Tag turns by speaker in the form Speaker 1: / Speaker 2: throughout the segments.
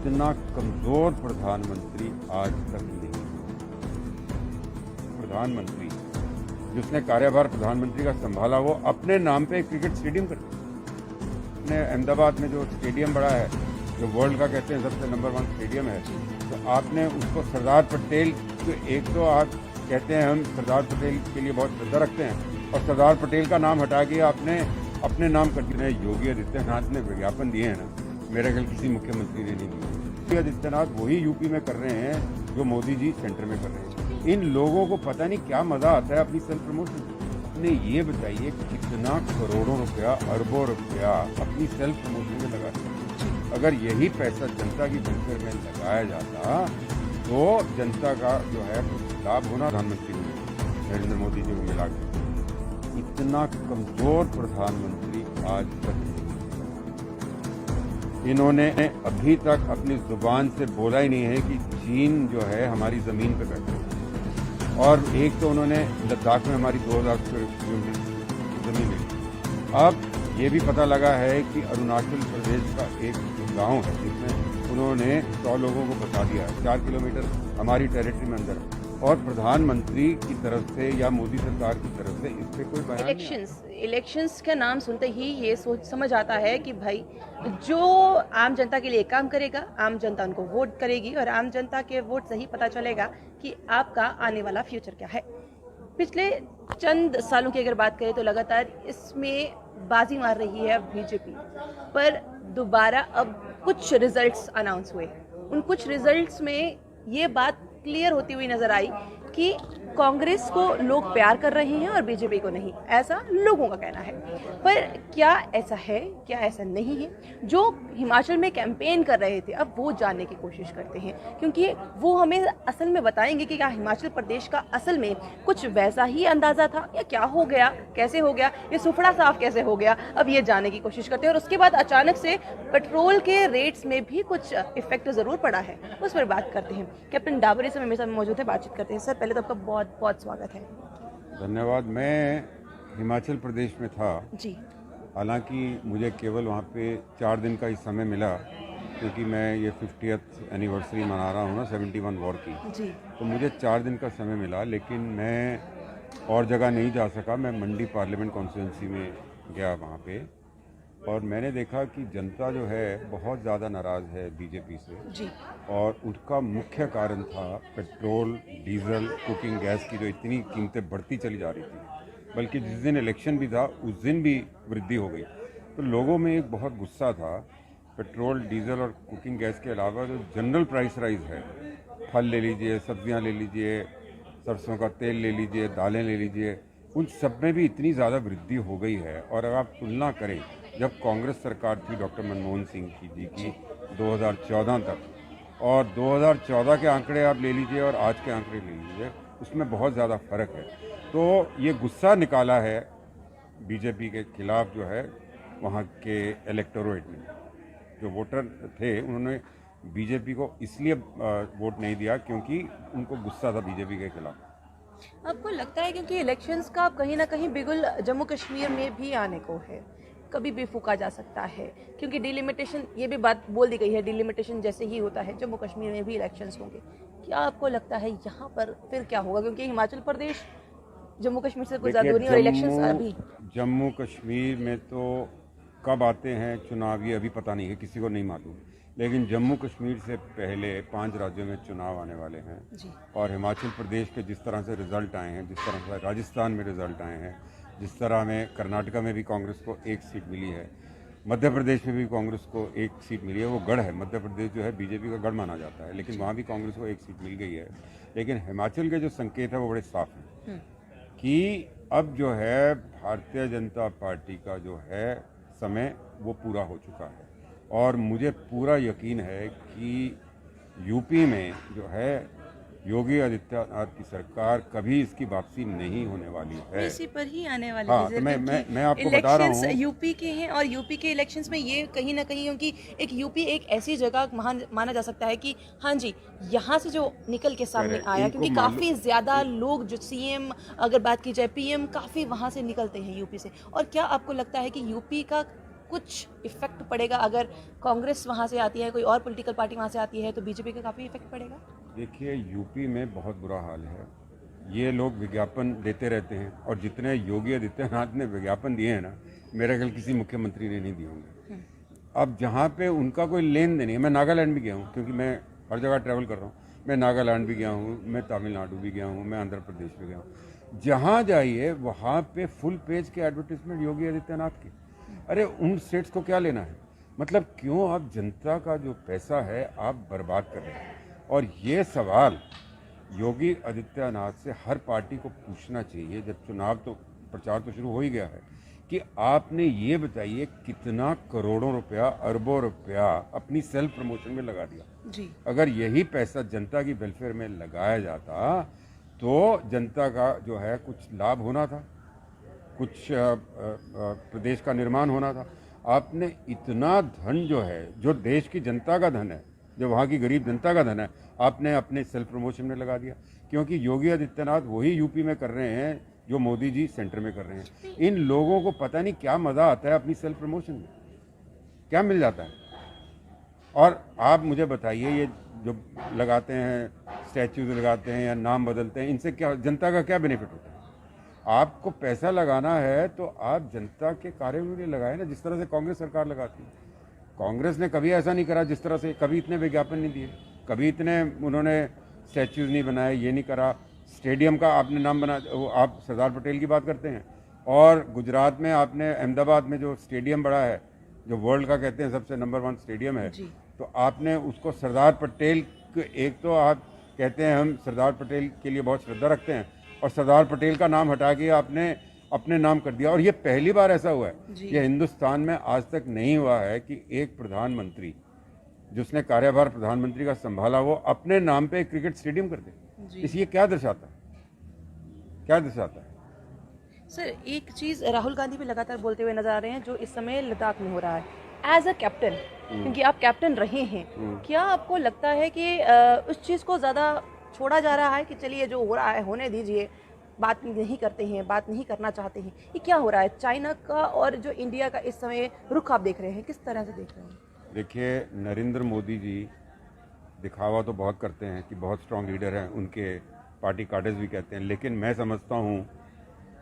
Speaker 1: इतना कमजोर प्रधानमंत्री आज तक नहीं। प्रधानमंत्री जिसने कार्यभार प्रधानमंत्री का संभाला वो अपने नाम पे एक क्रिकेट स्टेडियम कर अपने अहमदाबाद में जो स्टेडियम बड़ा है, जो वर्ल्ड का कहते हैं सबसे नंबर 1 स्टेडियम है, तो आपने उसको सरदार पटेल, तो एक तो आप कहते हैं हम सरदार पटेल के लिए बहुत श्रद्धा रखते हैं और सरदार पटेल का नाम हटा के आपने अपने नाम कर दिया। योगी आदित्यनाथ ने विज्ञापन दिए हैं ना, मेरे ख्याल किसी मुख्यमंत्री ने नहीं दिया। योगी आदित्यनाथ वही यूपी में कर रहे हैं जो मोदी जी सेंटर में कर रहे हैं। इन लोगों को पता नहीं क्या मजा आता है अपनी सेल्फ प्रमोशन। अपने ये बताइए कितना करोड़ों रुपया, अरबों रुपया अपनी सेल्फ प्रमोशन में लगा है। अगर यही पैसा जनता की वेलफेयर में लगाया जाता तो जनता का जो है लाभ होना प्रधानमंत्री नरेंद्र मोदी जी को मिला के। इतना कमजोर प्रधानमंत्री आज तक इन्होंने अभी तक अपनी जुबान से बोला ही नहीं है कि चीन जो है हमारी जमीन पे बैठा है। और एक तो उन्होंने लद्दाख में हमारी 2000 किलोमीटर जमीन ली। अब ये भी पता लगा है कि अरुणाचल प्रदेश का एक गांव है जिसमें उन्होंने 100 लोगों को बता दिया है 4 किलोमीटर हमारी टेरिटरी में अंदर। और प्रधानमंत्री की तरफ से या मोदी सरकार की तरफ से इस पे कोई बयान
Speaker 2: इलेक्शंस का नाम सुनते ही ये सोच समझ आता है कि भाई जो आम जनता के लिए काम करेगा, आम जनता उनको वोट करेगी और आम जनता के वोट से ही पता चलेगा कि आपका आने वाला फ्यूचर क्या है। पिछले चंद सालों की अगर बात करें तो लगातार इसमें बाजी मार रही है बीजेपी, पर दोबारा अब कुछ रिजल्ट्स अनाउंस हुए। उन कुछ रिजल्ट्स में ये बात क्लियर होती हुई नजर आई कि कांग्रेस को लोग प्यार कर रहे हैं और बीजेपी को नहीं, ऐसा लोगों का कहना है। पर क्या ऐसा है, क्या ऐसा नहीं है? जो हिमाचल में कैंपेन कर रहे थे अब वो जानने की कोशिश करते हैं, क्योंकि वो हमें असल में बताएंगे कि क्या हिमाचल प्रदेश का असल में कुछ वैसा ही अंदाजा था या क्या हो गया, कैसे हो गया, ये सुफड़ा साफ कैसे हो गया, अब ये जानने की कोशिश करते हैं। और उसके बाद अचानक से पेट्रोल के रेट्स में भी कुछ इफेक्ट जरूर पड़ा है, उस पर बात करते हैं। कैप्टन डाबरी से मेरे साथ मौजूद है, बातचीत करते हैं। सर पहले तो आपका बहुत बहुत स्वागत है।
Speaker 1: धन्यवाद। मैं हिमाचल प्रदेश में था
Speaker 2: जी।
Speaker 1: हालांकि मुझे केवल वहाँ पे 4 दिन का ही समय मिला क्योंकि मैं ये 50th एनिवर्सरी मना रहा हूँ ना 71 वॉर की
Speaker 2: जी।
Speaker 1: तो मुझे 4 दिन का समय मिला, लेकिन मैं और जगह नहीं जा सका। मैं मंडी पार्लियामेंट कॉन्स्टिट्यूंसी में गया वहाँ पे और मैंने देखा कि जनता जो है बहुत ज़्यादा नाराज़ है बीजेपी से
Speaker 2: जी।
Speaker 1: और उसका मुख्य कारण था पेट्रोल, डीजल, कुकिंग गैस की जो इतनी कीमतें बढ़ती चली जा रही थी। बल्कि जिस दिन इलेक्शन भी था उस दिन भी वृद्धि हो गई। तो लोगों में एक बहुत गुस्सा था। पेट्रोल, डीजल और कुकिंग गैस के अलावा जो जनरल प्राइस राइज है, फल ले लीजिए, सब्जियां ले लीजिए, सरसों का तेल ले लीजिए, दालें ले लीजिए, उन सब में भी इतनी ज़्यादा वृद्धि हो गई है। और अगर आप तुलना करें जब कांग्रेस सरकार थी डॉक्टर मनमोहन सिंह जी की 2014 तक, और 2014 के आंकड़े आप ले लीजिए और आज के आंकड़े ले लीजिए, उसमें बहुत ज़्यादा फ़र्क है। तो ये गुस्सा निकाला है बीजेपी के खिलाफ जो है वहाँ के इलेक्टोरेट ने। जो वोटर थे उन्होंने बीजेपी को इसलिए वोट नहीं दिया क्योंकि उनको गुस्सा था बीजेपी के खिलाफ।
Speaker 2: आपको लगता है क्योंकि इलेक्शंस का कहीं ना कहीं बिगुल जम्मू कश्मीर में भी आने को है, कभी भी फूका जा सकता है, क्योंकि डिलिमिटेशन, ये भी बात बोल दी गई है, डिलिमिटेशन जैसे ही होता है जम्मू कश्मीर में भी इलेक्शंस होंगे। क्या आपको लगता है यहाँ पर फिर क्या होगा, क्योंकि हिमाचल प्रदेश जम्मू कश्मीर से कुछ ज़्यादा दूर नहीं और इलेक्शंस अभी
Speaker 1: जम्मू कश्मीर में तो कब आते हैं चुनाव ये अभी पता नहीं है, किसी को नहीं मालूम। लेकिन जम्मू कश्मीर से पहले 5 राज्यों में चुनाव आने वाले हैं
Speaker 2: जी।
Speaker 1: और हिमाचल प्रदेश के जिस तरह से रिजल्ट आए हैं, जिस तरह से राजस्थान में रिजल्ट आए हैं, जिस तरह में कर्नाटका में भी कांग्रेस को 1 सीट मिली है, मध्य प्रदेश में भी कांग्रेस को 1 सीट मिली है। वो गढ़ है, मध्य प्रदेश जो है बीजेपी का गढ़ माना जाता है, लेकिन वहाँ भी कांग्रेस को 1 सीट मिल गई है। लेकिन हिमाचल के जो संकेत है वो बड़े साफ हैं कि अब जो है भारतीय जनता पार्टी का जो है समय वो पूरा हो चुका है। और मुझे पूरा यकीन है कि यूपी में जो है योगी आदित्यनाथ की सरकार कभी इसकी वापसी नहीं होने वाली है,
Speaker 2: इसी पर ही आने वाली
Speaker 1: हाँ, तो मैं आपको बता रहा हूँ
Speaker 2: यूपी के हैं और यूपी के इलेक्शंस में ये कहीं ना कहीं, क्योंकि एक यूपी एक ऐसी जगह माना जा सकता है कि हाँ जी यहाँ से जो निकल के सामने आया, क्योंकि काफी ज्यादा लोग जो सीएम, अगर बात की जाए पीएम, काफी वहां से निकलते हैं यूपी से। और क्या आपको लगता है कि यूपी का कुछ इफेक्ट पड़ेगा? अगर कांग्रेस वहाँ से आती है, कोई और पॉलिटिकल पार्टी वहाँ से आती है, तो बीजेपी का काफ़ी इफेक्ट पड़ेगा?
Speaker 1: देखिए, यूपी में बहुत बुरा हाल है। ये लोग विज्ञापन देते रहते हैं, और जितने योगी आदित्यनाथ ने विज्ञापन दिए हैं ना, मेरे ख्याल किसी मुख्यमंत्री ने नहीं दिए होंगे। अब जहाँ पे उनका कोई लेन देन नहीं है, मैं नागालैंड भी गया हूँ, क्योंकि मैं हर जगह ट्रैवल कर रहा हूँ। मैं नागालैंड भी गया हूँ, मैं तमिलनाडु भी गया हूँ, मैं आंध्र प्रदेश भी गया हूँ। जहाँ जाइए वहाँ पे फुल पेज के एडवर्टीजमेंट योगी आदित्यनाथ की। अरे उन स्टेट्स को क्या लेना है? मतलब क्यों आप जनता का जो पैसा है आप बर्बाद कर रहे हैं? और ये सवाल योगी आदित्यनाथ से हर पार्टी को पूछना चाहिए। जब चुनाव तो प्रचार तो शुरू हो ही गया है, कि आपने ये बताइए कितना करोड़ों रुपया, अरबों रुपया अपनी सेल्फ प्रमोशन में लगा दिया
Speaker 2: जी।
Speaker 1: अगर यही पैसा जनता की वेलफेयर में लगाया जाता तो जनता का जो है कुछ लाभ होना था, कुछ प्रदेश का निर्माण होना था। आपने इतना धन जो है, जो देश की जनता का धन है, जो वहाँ की गरीब जनता का धन है, आपने अपने सेल्फ प्रमोशन में लगा दिया। क्योंकि योगी आदित्यनाथ वही यूपी में कर रहे हैं जो मोदी जी सेंटर में कर रहे हैं। इन लोगों को पता नहीं क्या मज़ा आता है अपनी सेल्फ प्रमोशन में, क्या मिल जाता है। और आप मुझे बताइए, ये जो लगाते हैं, स्टैच्यूज लगाते हैं या नाम बदलते हैं, इनसे क्या जनता का क्या बेनिफिट होता है? आपको पैसा लगाना है तो आप जनता के कार्यों में लगाए ना, जिस तरह से कांग्रेस सरकार लगाती है। कांग्रेस ने कभी ऐसा नहीं करा, जिस तरह से कभी इतने विज्ञापन नहीं दिए, कभी इतने उन्होंने स्टैच्यूज नहीं बनाए, ये नहीं करा। स्टेडियम का आपने नाम बना, आप सरदार पटेल की बात करते हैं, और गुजरात में आपने अहमदाबाद में जो स्टेडियम बड़ा है, जो वर्ल्ड का कहते हैं सबसे नंबर 1 स्टेडियम है, तो आपने उसको सरदार पटेल, एक तो आप कहते हैं हम सरदार पटेल के लिए बहुत श्रद्धा रखते हैं, और सरदार पटेल का नाम हटा के आपने अपने नाम कर दिया। और ये पहली बार ऐसा हुआ है, ये हिंदुस्तान में आज तक नहीं हुआ है कि एक प्रधानमंत्री जिसने कार्यभार प्रधानमंत्री का संभाला वो अपने नाम पे एक क्रिकेट स्टेडियम कर दे। इसलिए क्या दर्शाता है, क्या दर्शाता है?
Speaker 2: सर, एक चीज़ राहुल गांधी भी लगातार बोलते हुए नजर आ रहे हैं, जो इस समय लद्दाख में हो रहा है। एज अ कैप्टन, क्योंकि आप कैप्टन रहे हैं, क्या आपको लगता है कि उस चीज़ को ज़्यादा छोड़ा जा रहा है कि चलिए जो हो रहा है होने दीजिए, बात नहीं करते हैं, बात नहीं करना चाहते हैं? ये क्या हो रहा है? चाइना का और जो इंडिया का इस समय रुख आप देख रहे हैं, किस तरह से देख रहे हैं?
Speaker 1: देखिए, नरेंद्र मोदी जी दिखावा तो बहुत करते हैं कि बहुत स्ट्रांग लीडर हैं, उनके पार्टी कार्डर्स भी कहते हैं, लेकिन मैं समझता हूँ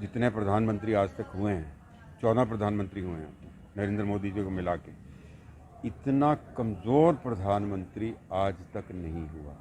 Speaker 1: जितने प्रधानमंत्री आज तक हुए हैं, 14 प्रधानमंत्री हुए हैं नरेंद्र मोदी जी को मिला के, इतना कमज़ोर प्रधानमंत्री आज तक नहीं हुआ।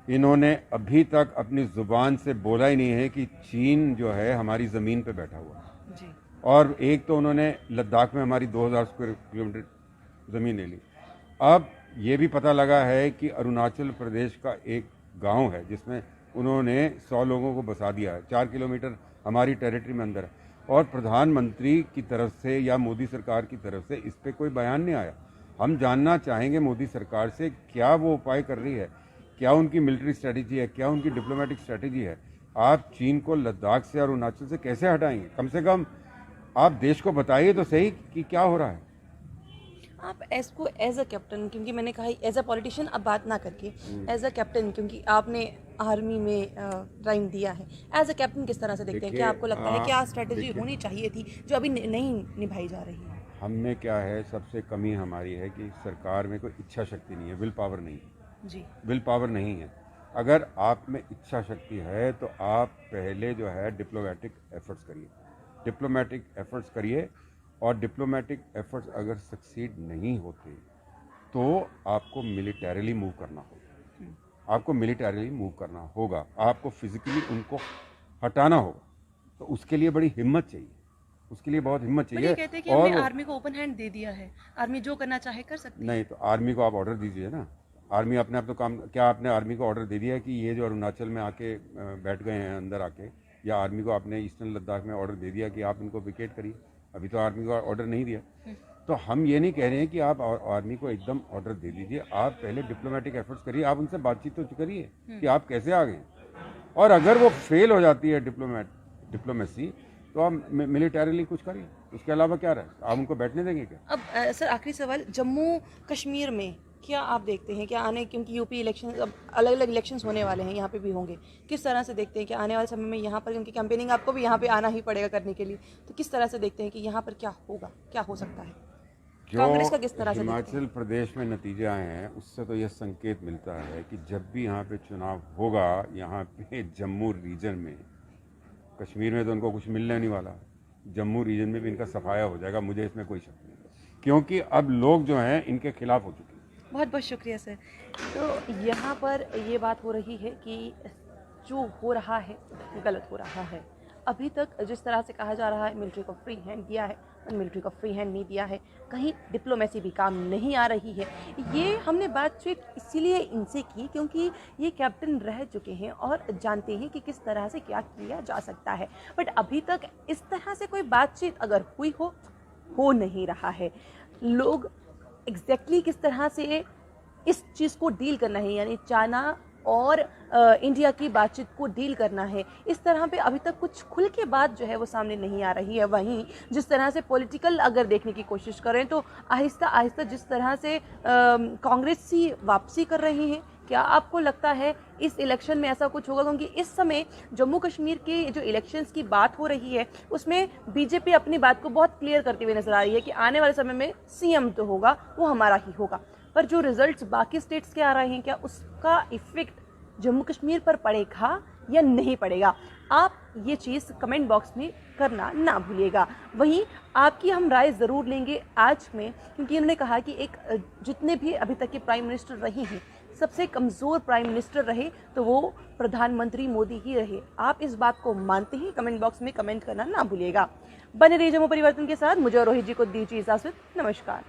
Speaker 1: इन्होंने अभी तक अपनी ज़ुबान से बोला ही नहीं है कि चीन जो है हमारी ज़मीन पे बैठा हुआ है जी। और एक तो उन्होंने लद्दाख में हमारी 2000 स्क्वायर किलोमीटर ज़मीन ले ली। अब ये भी पता लगा है कि अरुणाचल प्रदेश का एक गांव है जिसमें उन्होंने 100 लोगों को बसा दिया है, 4 किलोमीटर हमारी टेरिटरी में अंदर है, और प्रधानमंत्री की तरफ से या मोदी सरकार की तरफ से इस पर कोई बयान नहीं आया। हम जानना चाहेंगे मोदी सरकार से क्या वो उपाय कर रही है, क्या उनकी मिलिट्री स्ट्रैटेजी है, क्या उनकी डिप्लोमेटिक स्ट्रैटेजी है। आप चीन को लद्दाख से और अरुणाचल से कैसे हटाएंगे? कम से कम आप देश को बताइए तो सही कि क्या हो रहा है।
Speaker 2: आप इसको एज अ कैप्टन, क्योंकि मैंने कहा एज अ पॉलिटिशियन अब बात ना करके, एज अ कैप्टन, क्योंकि आपने आर्मी में टाइम दिया है, एज अ कैप्टन किस तरह से देखते हैं? क्या आपको लगता है क्या स्ट्रैटेजी होनी चाहिए थी जो अभी नहीं निभाई जा रही है?
Speaker 1: हमने क्या है, सबसे कमी हमारी है कि सरकार में कोई इच्छा शक्ति नहीं है, विल पावर नहीं है जी। विल पावर नहीं है। अगर आप में इच्छा शक्ति है तो आप पहले जो है डिप्लोमेटिक एफर्ट्स करिए, डिप्लोमेटिक एफर्ट्स करिए, और डिप्लोमेटिक एफर्ट्स अगर सक्सीड नहीं होते तो आपको मिलिटरीली मूव करना होगा, आपको मिलिटरीली मूव करना होगा, आपको फिजिकली उनको हटाना होगा। तो उसके लिए बड़ी हिम्मत चाहिए, उसके लिए बहुत हिम्मत चाहिए।
Speaker 2: कहते हैं कि हमने आर्मी को ओपन हैंड दे दिया है, आर्मी जो करना चाहे कर सकती है।
Speaker 1: नहीं, तो आर्मी को आप ऑर्डर दीजिए ना। आर्मी अपने आप तो काम, क्या आपने आर्मी को ऑर्डर दे दिया है कि ये जो अरुणाचल में आके बैठ गए हैं अंदर आके, या आर्मी को आपने ईस्टर्न लद्दाख में ऑर्डर दे दिया कि आप इनको विकेट करिए? अभी तो आर्मी को ऑर्डर नहीं दिया। तो हम ये नहीं कह रहे हैं कि आप आर्मी को एकदम ऑर्डर दे दीजिए, आप पहले डिप्लोमेटिक एफर्ट्स करिए, आप उनसे बातचीत तो करिए कि आप कैसे आ गए, और अगर वो फेल हो जाती है डिप्लोमेसी तो आप मिलिटरीली कुछ करिए, उसके अलावा क्या रहे? आप उनको बैठने देंगे क्या?
Speaker 2: अब सर, आखिरी सवाल, जम्मू कश्मीर में क्या आप देखते हैं कि आने, क्योंकि यूपी इलेक्शन अब अलग अलग इलेक्शंस होने वाले हैं, यहाँ पे भी होंगे, किस तरह से देखते हैं कि आने वाले समय में यहाँ पर, क्योंकि कैंपेनिंग आपको भी यहाँ पे आना ही पड़ेगा करने के लिए, तो किस तरह से देखते हैं कि यहाँ पर क्या होगा, क्या हो सकता है, कांग्रेस का किस तरह से देखते हैं?
Speaker 1: हिमाचल प्रदेश में नतीजे आए हैं उससे तो यह संकेत मिलता है कि जब भी यहाँ पे चुनाव होगा, यहाँ पे जम्मू रीजन में, कश्मीर में तो उनको कुछ मिलने नहीं वाला, जम्मू रीजन में भी इनका सफाया हो जाएगा, मुझे इसमें कोई शक नहीं, क्योंकि अब लोग जो हैं इनके खिलाफ हो चुके हैं।
Speaker 2: बहुत बहुत शुक्रिया सर। तो यहाँ पर ये बात हो रही है कि जो हो रहा है गलत हो रहा है। अभी तक जिस तरह से कहा जा रहा है मिलिट्री को फ्री हैंड दिया है, मिलिट्री को फ्री हैंड नहीं दिया है, कहीं डिप्लोमेसी भी काम नहीं आ रही है। ये हमने बातचीत इसीलिए इनसे की क्योंकि ये कैप्टन रह चुके हैं और जानते हैं कि किस तरह से क्या किया जा सकता है। बट अभी तक इस तरह से कोई बातचीत अगर हुई हो नहीं रहा है। लोग एग्जैक्टली किस तरह से इस चीज़ को डील करना है, यानी चाइना और इंडिया की बातचीत को डील करना है, इस तरह पे अभी तक कुछ खुल के बात जो है वो सामने नहीं आ रही है। वहीं जिस तरह से पॉलिटिकल अगर देखने की कोशिश करें तो आहिस्ता आहिस्ता जिस तरह से कांग्रेस सी वापसी कर रही है, क्या आपको लगता है इस इलेक्शन में ऐसा कुछ होगा? क्योंकि इस समय जम्मू कश्मीर के जो इलेक्शंस की बात हो रही है उसमें बीजेपी अपनी बात को बहुत क्लियर करती हुई नजर आ रही है कि आने वाले समय में सीएम तो होगा वो हमारा ही होगा। पर जो रिजल्ट्स बाकी स्टेट्स के आ रहे हैं, क्या उसका इफेक्ट जम्मू कश्मीर पर पड़ेगा या नहीं पड़ेगा? आप ये चीज़ कमेंट बॉक्स में करना ना भूलिएगा। वहीं आपकी हम राय ज़रूर लेंगे आज में, क्योंकि उन्होंने कहा कि एक जितने भी अभी तक के प्राइम मिनिस्टर रहे हैं, सबसे कमज़ोर प्राइम मिनिस्टर रहे तो वो प्रधानमंत्री मोदी ही रहे। आप इस बात को मानते हैं? कमेंट बॉक्स में कमेंट करना ना भूलिएगा। बने रहिए जम्मू परिवर्तन के साथ। मुझे और रोहित जी को दीजिए इजाज़त। नमस्कार।